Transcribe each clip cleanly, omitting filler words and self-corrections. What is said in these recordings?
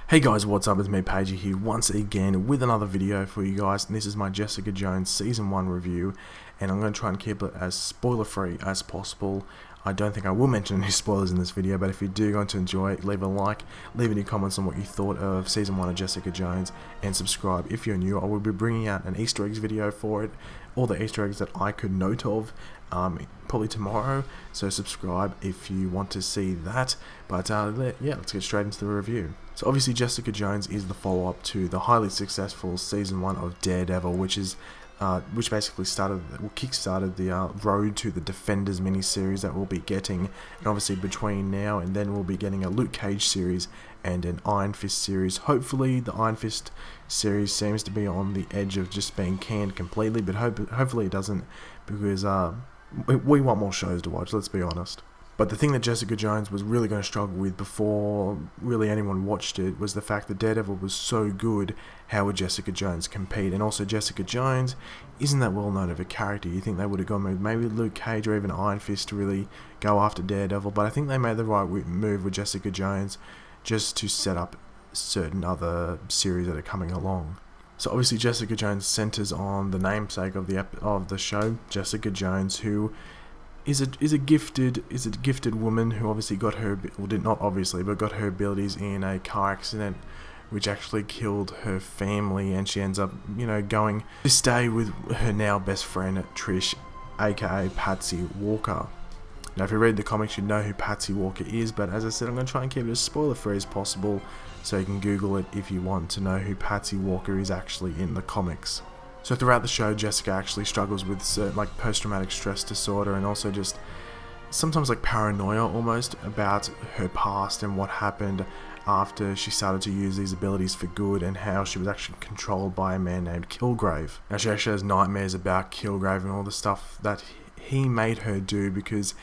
Hey guys, what's up? It's me, Pagey here, once again with another video for you guys. And this is my Jessica Jones Season 1 review, and I'm going to try and keep it as spoiler-free as possible. I don't think I will mention any spoilers in this video, but if you do going to enjoy it, leave a like, leave any comments on what you thought of Season 1 of Jessica Jones, and subscribe if you're new. I will be bringing out an Easter eggs video for it, all the Easter eggs that I could note of, probably tomorrow, so subscribe if you want to see that. But yeah, let's get straight into the review. So obviously Jessica Jones is the follow-up to the highly successful Season 1 of Daredevil, which basically kick-started the road to the Defenders miniseries that we'll be getting. And obviously between now and then we'll be getting a Luke Cage series and an Iron Fist series. Hopefully the Iron Fist series seems to be on the edge of just being canned completely, but hopefully it doesn't, because we want more shows to watch, let's be honest. But the thing that Jessica Jones was really going to struggle with before really anyone watched it was the fact that Daredevil was so good. How would Jessica Jones compete? And also Jessica Jones isn't that well known of a character. You think they would have gone with maybe Luke Cage or even Iron Fist to really go after Daredevil, but I think they made the right move with Jessica Jones just to set up certain other series that are coming along. So obviously Jessica Jones centers on the namesake of the show, Jessica Jones, who is a gifted woman who obviously got her, well, did not obviously, but got her abilities in a car accident which actually killed her family, and she ends up, going to stay with her now best friend Trish, aka Patsy Walker. Now if you read the comics you'd know who Patsy Walker is, but as I said, I'm going to try and keep it as spoiler free as possible, so you can Google it if you want to know who Patsy Walker is actually in the comics. So throughout the show, Jessica actually struggles with certain, like, post-traumatic stress disorder, and also just sometimes like paranoia almost about her past and what happened after she started to use these abilities for good, and how she was actually controlled by a man named Kilgrave. Now she actually has nightmares about Kilgrave and all the stuff that he made her do, because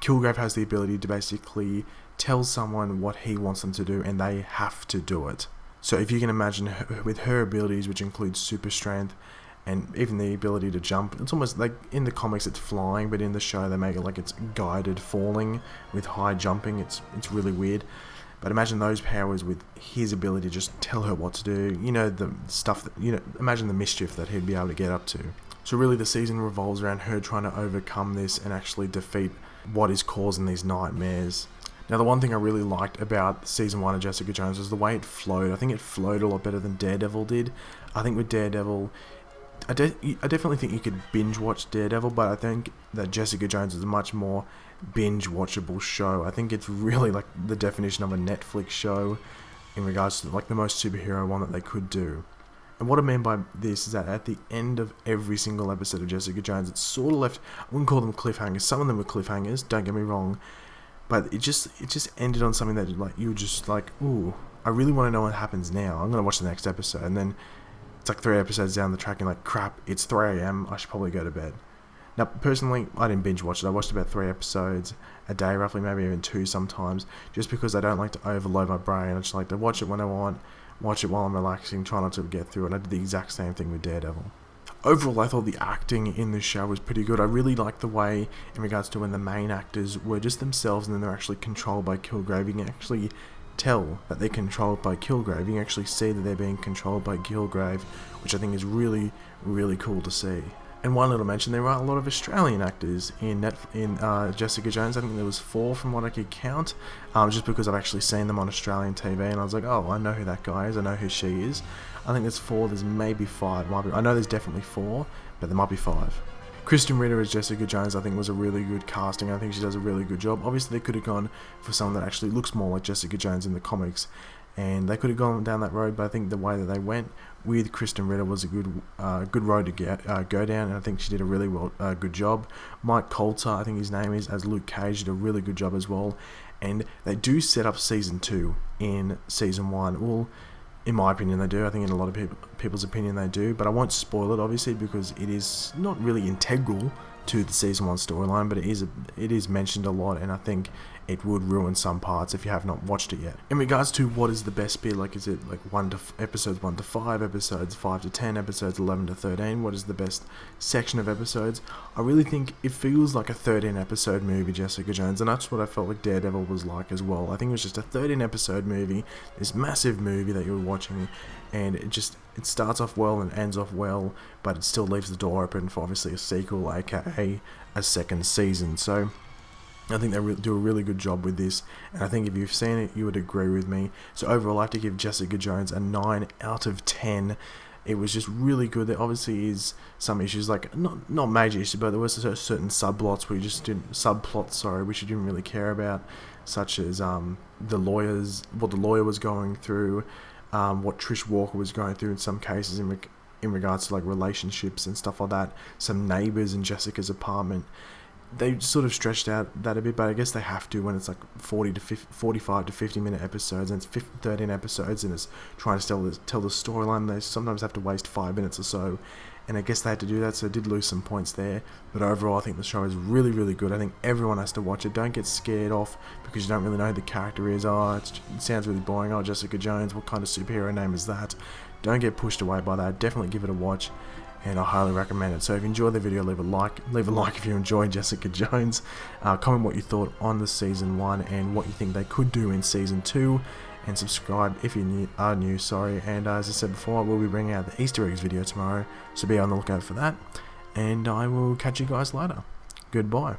Kilgrave has the ability to basically tell someone what he wants them to do and they have to do it. So if you can imagine her, with her abilities, which include super strength and even the ability to jump, it's almost like in the comics it's flying, but in the show they make it like it's guided falling with high jumping. It's really weird. But imagine those powers with his ability to just tell her what to do. The stuff that, imagine the mischief that he'd be able to get up to. So really the season revolves around her trying to overcome this and actually defeat what is causing these nightmares. Now the one thing I really liked about Season 1 of Jessica Jones was the way it flowed. I think it flowed a lot better than Daredevil did. I think with Daredevil, I definitely think you could binge watch Daredevil, but I think that Jessica Jones is a much more binge watchable show. I think it's really like the definition of a Netflix show in regards to like the most superhero one that they could do. And what I mean by this is that at the end of every single episode of Jessica Jones, it's sort of left, I wouldn't call them cliffhangers, some of them were cliffhangers, don't get me wrong, but it just ended on something that, like, you were just like, ooh, I really want to know what happens now. I'm going to watch the next episode. And then it's like 3 episodes down the track and like, crap, it's 3 a.m. I should probably go to bed. Now, personally, I didn't binge watch it. I watched about 3 episodes a day, roughly, maybe even 2 sometimes, just because I don't like to overload my brain. I just like to watch it when I want, watch it while I'm relaxing, try not to get through it. And I did the exact same thing with Daredevil. Overall, I thought the acting in this show was pretty good. I really liked the way, in regards to when the main actors were just themselves and then they're actually controlled by Kilgrave. You can actually tell that they're controlled by Kilgrave. You can actually see that they're being controlled by Kilgrave, which I think is really, really cool to see. And one little mention, there are a lot of Australian actors in Jessica Jones. I think there was 4 from what I could count, just because I've actually seen them on Australian TV, and I was like, oh, I know who that guy is, I know who she is. I think there's 4, there's maybe 5, I know there's definitely 4, but there might be 5. Kristen Ritter as Jessica Jones I think was a really good casting. I think she does a really good job. Obviously they could have gone for someone that actually looks more like Jessica Jones in the comics, and they could have gone down that road, but I think the way that they went with Kristen Ritter was a good road to go down, and I think she did a really good job. Mike Coulter, I think his name is, as Luke Cage, did a really good job as well, and they do set up Season 2 in Season 1. Well, in my opinion they do. I think in a lot of people's opinion they do, but I won't spoil it obviously, because it is not really integral to the Season 1 storyline, but it is mentioned a lot, and I think it would ruin some parts if you have not watched it yet. In regards to what is the best bit, like is it like episodes 1 to 5, episodes 5 to 10, episodes 11 to 13, what is the best section of episodes? I really think it feels like a 13 episode movie, Jessica Jones, and that's what I felt like Daredevil was like as well. I think it was just a 13 episode movie, this massive movie that you were watching, and it starts off well and ends off well, but it still leaves the door open for obviously a sequel, aka a second season. So I think they do a really good job with this, and I think if you've seen it, you would agree with me. So overall, I have to give Jessica Jones a 9 out of 10. It was just really good. There obviously is some issues, like not major issues, but there was certain subplots we just didn't which you didn't really care about, such as the lawyer was going through, what Trish Walker was going through in some cases in regards to like relationships and stuff like that. Some neighbors in Jessica's apartment. They sort of stretched out that a bit, but I guess they have to when it's like 45 to 50 minute episodes, and it's 13 episodes, and it's trying to tell the storyline. They sometimes have to waste 5 minutes or so, and I guess they had to do that, so it did lose some points there. But overall, I think the show is really, really good. I think everyone has to watch it. Don't get scared off because you don't really know who the character is. It sounds really boring. Oh, Jessica Jones, what kind of superhero name is that? Don't get pushed away by that. Definitely give it a watch, and I highly recommend it. So if you enjoyed the video, leave a like if you enjoyed Jessica Jones. Comment what you thought on the season 1 and what you think they could do in season 2, and subscribe if you are new. And as I said before, I will be bringing out the Easter eggs video tomorrow, so be on the lookout for that, and I will catch you guys later. Goodbye.